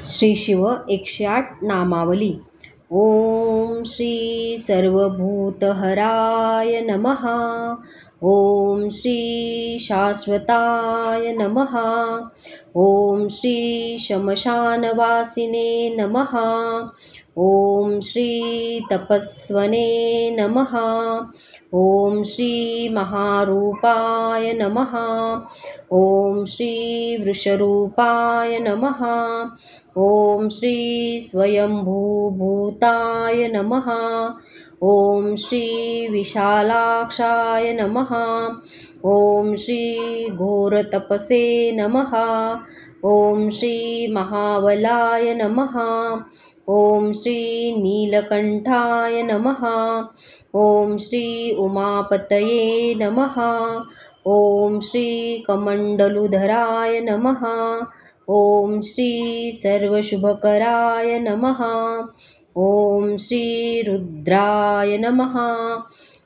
श्री शिव 108 नामावली। ओम श्री सर्वभूतहराय नमः। ओम श्री शाश्वताय नमः। ओम श्री शमशानवासिने नमः। ओम श्री तपस्वने नमः। ओम श्री महारूपाय नमः। ओम श्री वृषरूपाय नमः। ओम श्री स्वयंभूभूताय नमः। ओम श्री विशालाक्षाय नमः। ओम श्री घोरतपसे नमः। ओम श्री महाबलाय नमः। ओम श्री नीलकंठाय नमः। ओम श्री उमापतये नमः। ओम श्री कमंडलुधराय नमः। ओम श्री सर्वशुभकराय नमः। ओम श्री रुद्राय नमः।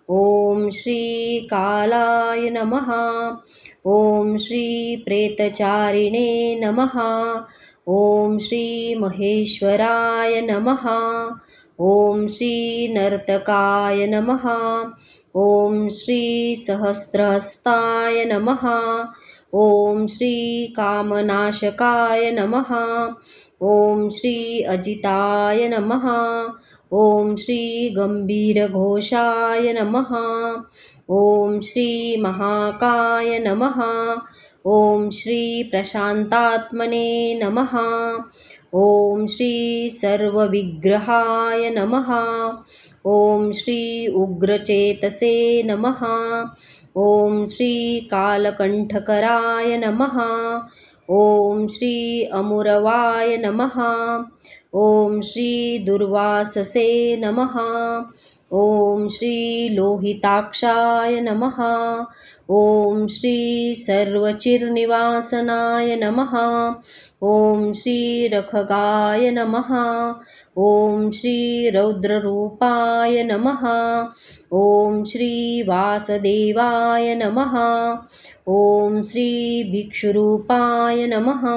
ओम श्री कालाय नमः। ओम श्री प्रेतचारिणे नमः। ओम श्री महेश्वराय नमः। ओम श्री नर्तकाय नमः। ओम श्री सहस्रहस्ताय नमः। ओम श्री कामनाशकाय नमः। ओम श्री अजिताय नमः। ओम श्री गंभीरघोषाय नमः। ओम श्री महाकाय नमः। ओम श्री प्रशांतात्मने नमः। ओम श्री सर्वविग्रहाय नमः। ओम श्री उग्रचेतसे नमः। ओम श्री कालकंठकराय नमः। ओम श्री अमुरवाय नमः। ओम श्री दुर्वाससे नमः। ओम श्री लोहिताक्षाय नमः। ओम श्री सर्वचिरनिवासनाय नमः। ओम श्री रखगाय नमः। ओम श्री रौद्ररूपाय नमः। ओम श्री वासदेवाय नमः। ओम श्री भिक्षुरूपाय नमः।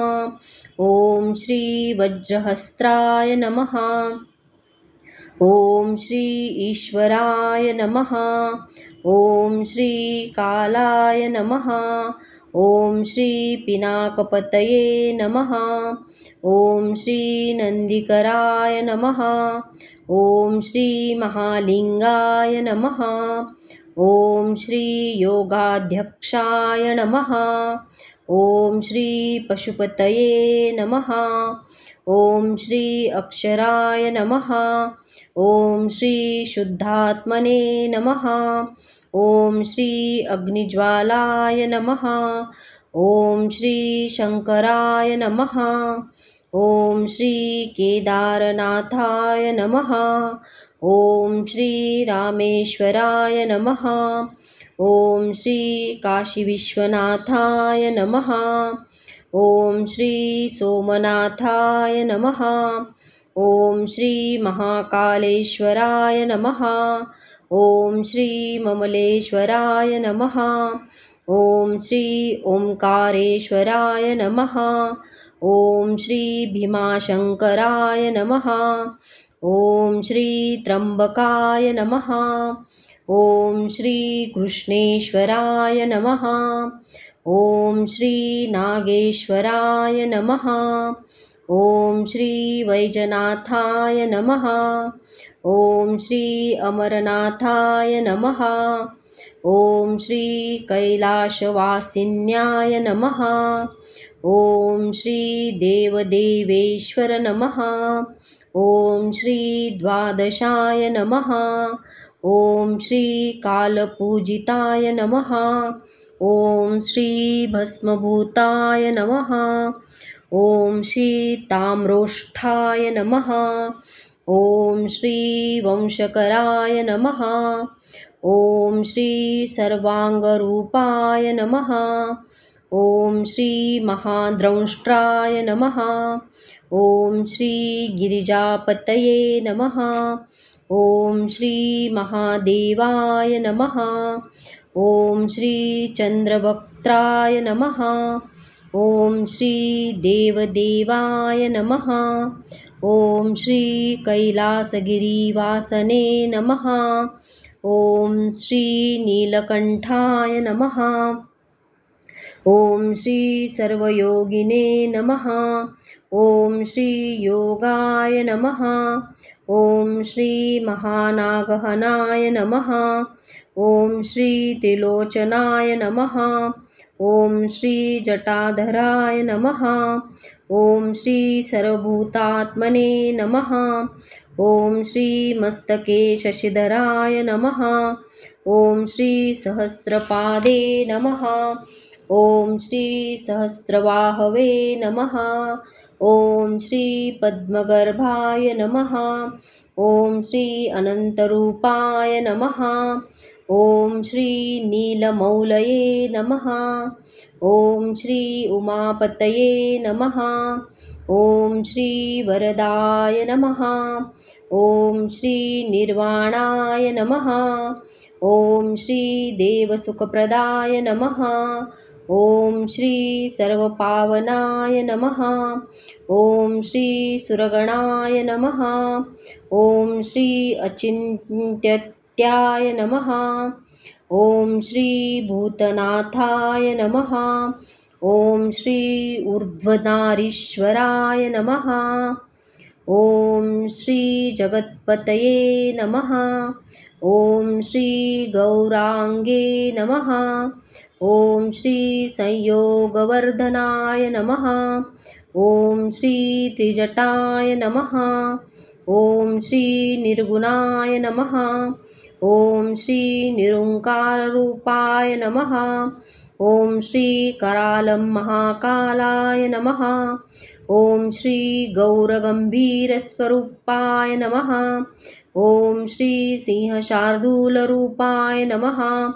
ओम श्री वज्रहस्त्राय नमः। ओम श्री ईश्वराय नमः। ओम श्री कालाय नमः। ओम श्री पिनाकपतये नमः। ओम श्री नंदिकराय नमः। ओम श्री महालिंगाय नमः। ओम श्री योगाध्यक्षाय नमः। ओम श्री पशुपतये नमः। ओम श्री अक्षराय नमः। ओम श्री शुद्धात्मने नमः। ओम श्री अग्निज्वालाय नमः। ओम श्री शंकराय नमः। ओम श्री केदारनाथाय नमः। ओम श्री रामेश्वराय नमः। ओम श्री काशीविश्वनाथाय नमः। ओम श्री सोमनाथाय नमः। ओम श्री महाकालेश्वराय नमः। ओम श्री ममलेश्वराय नमः। ओम श्री ओंकारेश्वराय नमः। ओम श्री भीमाशंकराय नमः। ओम श्री त्र्यंबकाय नमः। ओम श्री कृष्णेश्वराय नमः। ओम श्री नागेश्वराय नमः। ओम श्री वैजनाथाय नमः। ओम श्री अमरनाथाय नमः। ओम श्री कैलासवासिन्याय नमः। ओम श्री देवदेवेश्वर नमः। ओम श्री द्वादशाय नमः। ओम श्री कालपूजिताय नमः। ओम श्री भस्मभूताय नमः। ओम श्री ताम्रोष्ठाय नमः। ओम श्री वंशकराय नमः। ओम श्री सर्वांगरूपाय नमः। ओम श्री महाद्रंष्ट्राय नमः। ओम श्री गिरिजापतये नमः। ओम श्री महादेवाय नमः। ओम श्री चंद्रवक्त्राय नमः। ॐ श्री देवदेवाय नमः। ॐ श्री कैलासगिरिवासने नमः। ॐ श्री नीलकण्ठाय नमः। ॐ श्री सर्वयोगिने नमः। ॐ श्री योगाय नमः। ॐ श्री महानागहनाय नमः। ॐ श्री त्रिलोचनाय नमः। ॐ श्री जटाधराय नमः। ॐ श्री सर्वभूतात्मने नमः। ॐ श्री मस्तके शशिधराय नमः। ॐ श्री सहस्रपादे नमः। ॐ श्री सहस्रबाहवे नमः। ॐ श्री पद्मगर्भाय नमः। ॐ श्री अनन्तरूपाय नमः। ॐ श्री नीलमौलये नमः। ॐ श्री उमापतये नमः। ॐ श्री वरदाय नमः। ॐ श्री निर्वाणाय नमः। ॐ श्री देवसुखप्रदाय नमः। ॐ श्री सर्वपावनाय नमः। ॐ श्री सुरगणाय नमः। ॐ श्री अचिन्त्याय नमः। ॐ श्री भूतनाथाय नमः। ॐ श्री ऊर्ध्वनारीश्वराय नमः। ॐ श्री जगत्पतये नमः। ॐ श्री गौरांगे नमः। ॐ श्री संयोगवर्धनाय नमः। ॐ श्री त्रिजटाय नमः। ॐ श्री निर्गुणाय नमः। ॐ श्री निरंकाररूपाय नमः। ॐ श्री करालं महाकालाय नमः। ॐ श्री गौरगंभीरस्वरूपाय नमः। ॐ श्री सिंहशार्दूलरूपाय नमः।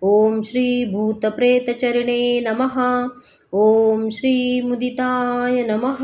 ॐ श्री भूतप्रेतचरणे नमः। ॐ श्री मुदिताय नमः।